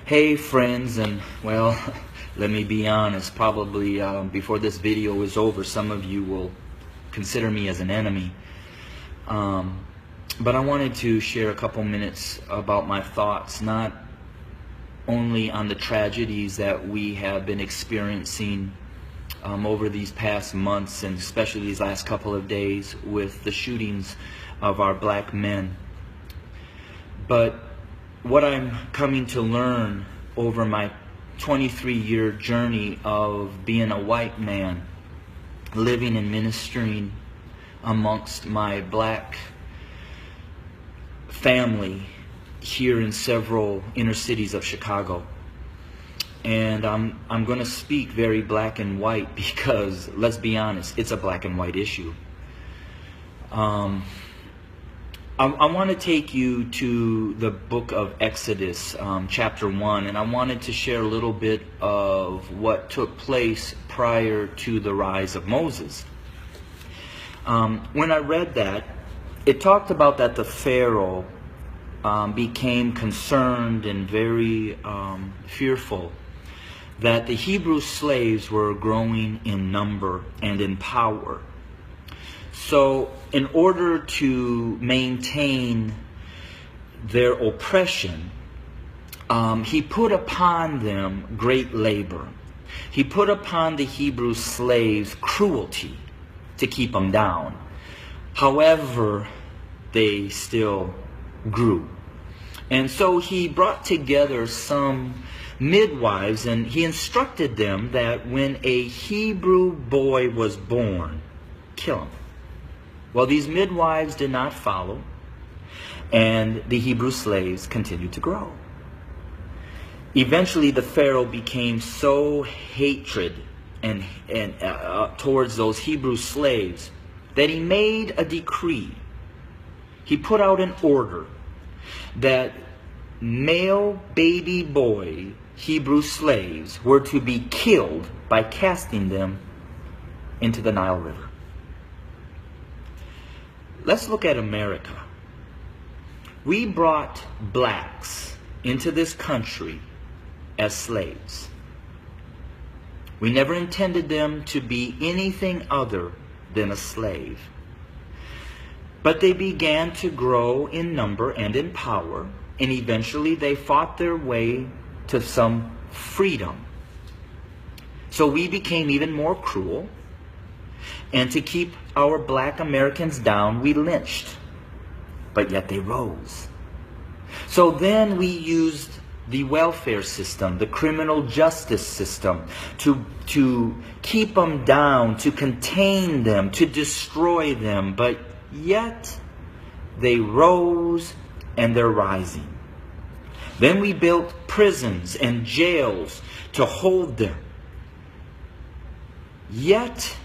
Hey friends, and well, let me be honest, probably before this video is over, some of you will consider me as an enemy. But I wanted to share a couple minutes about my thoughts, not only on the tragedies that we have been experiencing over these past months, and especially these last couple of days with the shootings of our black men, but what I'm coming to learn over my 23-year journey of being a white man, living and ministering amongst my black family here in several inner cities of Chicago. And I'm going to speak very black and white because, let's be honest, it's a black and white issue. I want to take you to the book of Exodus, chapter 1, and I wanted to share a little bit of what took place prior to the rise of Moses. When I read that, it talked about that the Pharaoh became concerned and very fearful that the Hebrew slaves were growing in number and in power. So in order to maintain their oppression, he put upon them great labor. He put upon the Hebrew slaves cruelty to keep them down. However, they still grew. And so he brought together some midwives, and he instructed them that when a Hebrew boy was born, kill him. Well, these midwives did not follow, and the Hebrew slaves continued to grow. Eventually, the Pharaoh became so hatred and towards those Hebrew slaves that he made a decree. He put out an order that male baby boy Hebrew slaves were to be killed by casting them into the Nile River. Let's look at America. We brought blacks into this country as slaves. We never intended them to be anything other than a slave. But they began to grow in number and in power, and eventually they fought their way to some freedom. So we became even more cruel. And to keep our black Americans down, we lynched. But yet they rose. So then we used the welfare system, the criminal justice system, to keep them down, to contain them, to destroy them. But yet they rose, and they're rising. Then we built prisons and jails to hold them. Yet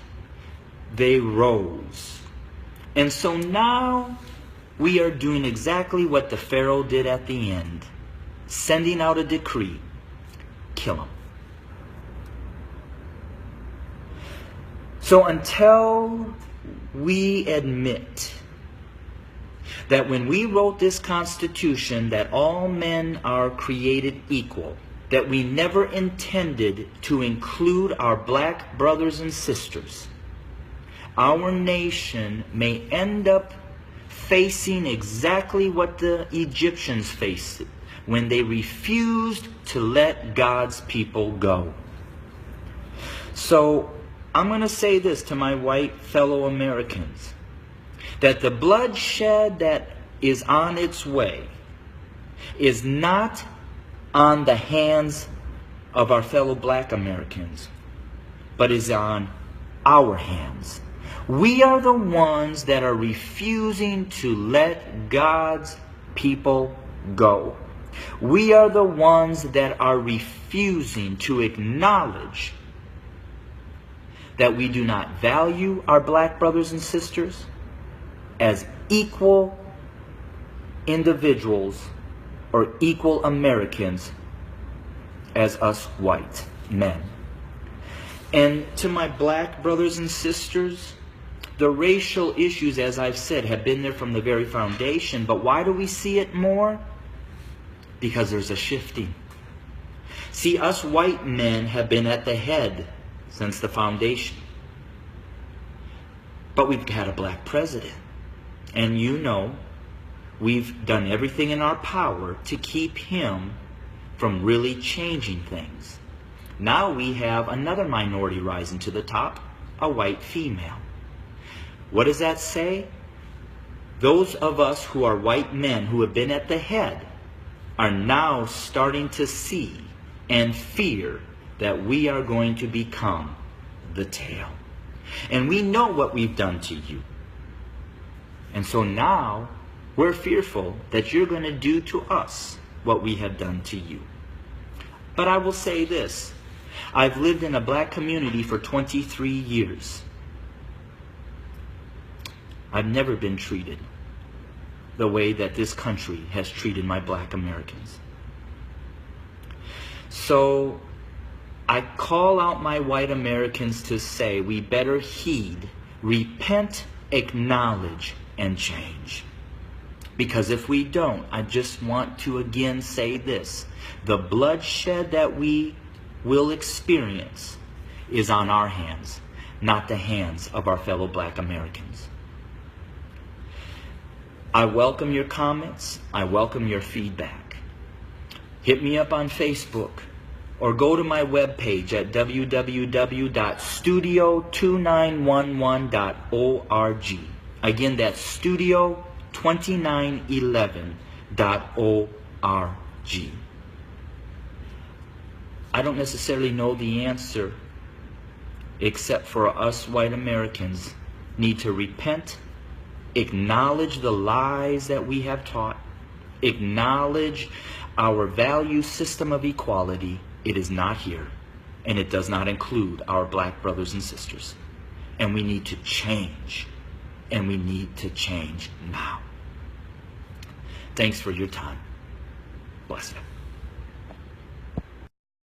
they rose. And so now we are doing exactly what the Pharaoh did at the end, sending out a decree: kill them. So until we admit that when we wrote this Constitution that all men are created equal, that we never intended to include our black brothers and sisters, our nation may end up facing exactly what the Egyptians faced when they refused to let God's people go. So I'm going to say this to my white fellow Americans, that the bloodshed that is on its way is not on the hands of our fellow black Americans, but is on our hands. We are the ones that are refusing to let God's people go. We are the ones that are refusing to acknowledge that we do not value our black brothers and sisters as equal individuals or equal Americans as us white men. And to my black brothers and sisters, the racial issues, as I've said, have been there from the very foundation. But why do we see it more? Because there's a shifting. See, us white men have been at the head since the foundation. But we've had a black president. And you know, we've done everything in our power to keep him from really changing things. Now we have another minority rising to the top, a white female. What does that say? Those of us who are white men who have been at the head are now starting to see and fear that we are going to become the tail. And we know what we've done to you. And so now we're fearful that you're going to do to us what we have done to you. But I will say this. I've lived in a black community for 23 years. I've never been treated the way that this country has treated my black Americans. So I call out my white Americans to say we better heed, repent, acknowledge, and change. Because if we don't, I just want to again say this. The bloodshed that we will experience is on our hands, not the hands of our fellow black Americans. I welcome your comments. I welcome your feedback. Hit me up on Facebook or go to my webpage at www.studio2911.org. Again, that's studio2911.org. I don't necessarily know the answer, except for us white Americans need to repent, acknowledge the lies that we have taught, acknowledge our value system of equality. It is not here, and it does not include our black brothers and sisters. And we need to change, and we need to change now. Thanks for your time. Bless you.